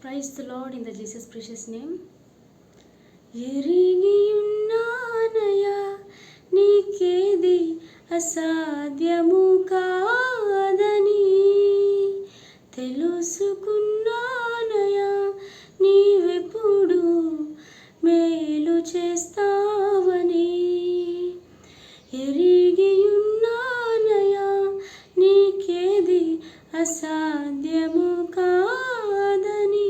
Praise the Lord in the Jesus precious name. ఎరిగియున్నానయా నీకేది అసాధ్యము కాదని, తెలుసుకున్నానయా నీవెప్పుడు మేలు చేస్తావని. ఎరిగియున్నానయా నీకేది అసాధ్యము కాదని,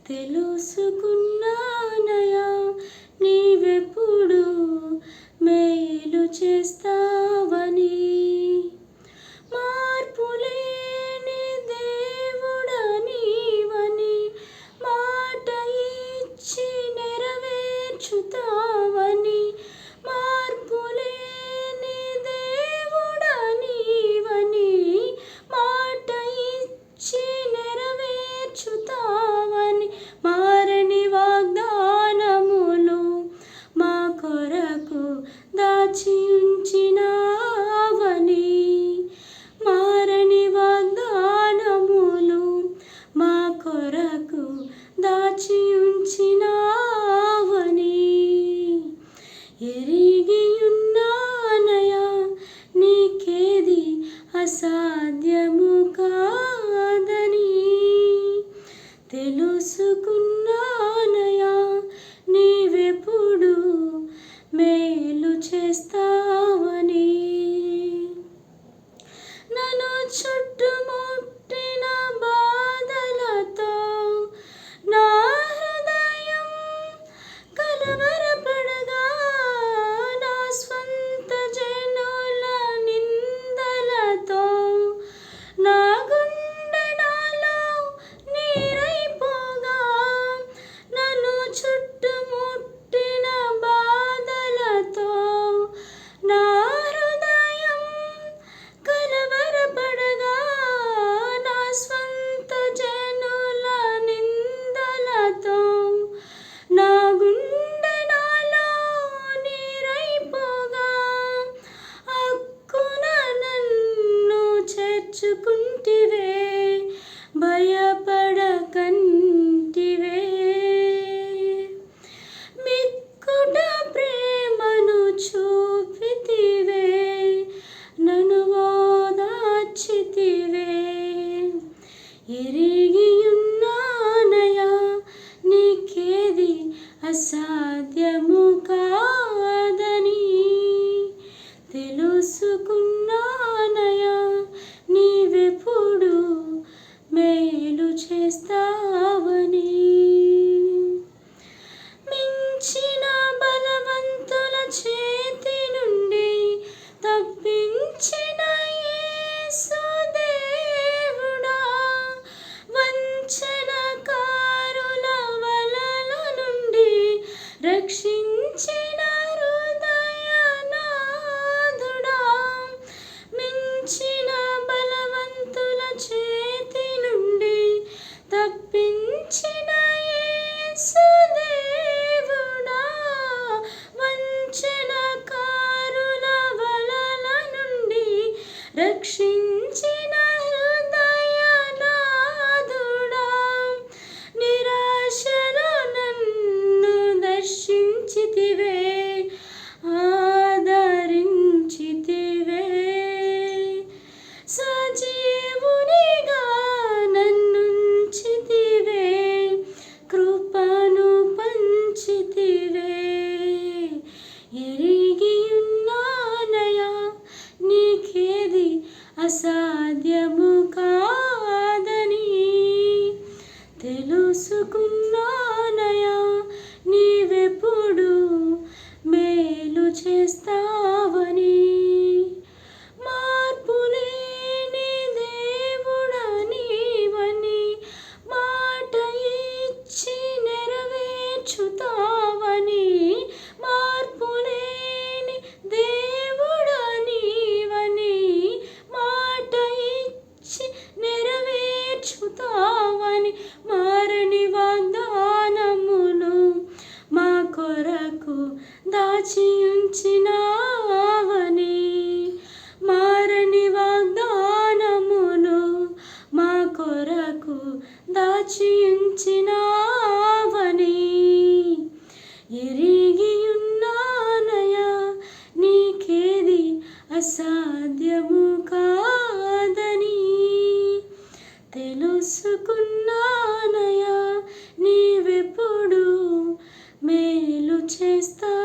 తెలుసుకున్నానయా నీవెప్పుడు మేలు చేస్తావని. మార్పులేని దేవుడా నీవని, మాట ఇచ్చి నెరవేర్చుతావని. మార్పులేని దేవుడా నీవని, మాట ఇచ్చి నెరవేర్చుతావని. మారని వాగ్దానములు మా కొరకు దాచి ఉంచినావని. మారని వాగ్దానములు మా కొరకు దాచి ఉంచినావని. ఎరిగియున్నానయా నీకేది అసాధ్యము కాదని, తెలుసుకున్నానయా నీవెప్పుడు మేలు చేస్తావని. నన్ను చుట్టుముట్టిన బాధలతో నా హృదయం కలవరపడగా, నా స్వంత జనుల నిందలతో నా గుండె నాలో నీరైపోగా, నన్ను చుట్టుముట్టిన బాధలతో నా హృదయం కలవరపడగా, నా స్వంత జనుల నిందలతో నా గుండె నాలో నీరైపోగా, హక్కున నన్ను చేర్చుకుంటివే, భయపడకంటివే. మిక్కుట ప్రేమను చూపితివే, నన్ను ఓదార్చితివే. ఎరిగియున్నానయా నీకేది అసాధ్యము కాదని, తెలుసుకున్నానయా నీవెప్పుడు మేలు చేస్తావని. మించిన బలవంతుల చేతి నుండి తప్పించిన యేసు దేవుడా, వంచనకారుల వలల నుండి రక్షించిన హృదయనాథుడా, మించిన బలవంతుల చేతి నుండి తప్పించిన యేసు దేవుడా, వంచనకారుల వలల నుండి రక్షించిన హృదయనాథుడా, నిరాశలో నన్ను దర్శించితివే, ఆదరించితివే. సజీవునిగా నన్నుంచితివే, కృపను పంచితివే. ఎరిగియున్నానయా నీకేది అసాధ్యము కాదని, తెలుసుకున్నానయా నీవెప్పుడు మేలు చేస్తావని. మార్పులేని దేవుడా నీవని, మాట ఇచ్చి నెరవేర్చుతావని. మార్పులేని దేవుడా నీవని, మాట ఇచ్చి నెరవేర్చుతావని. మారని వాగ్దానములు మా కొరకు దాచి ఉంచినావని. మారని వాగ్దానములు మా కొరకు దాచి దాచి ఉంచినావని ఎరిగియున్నానయా, నీకేది అసాధ్యము కాదని తెలుసుకున్నానయా, నీవెప్పుడు మేలు చేస్తా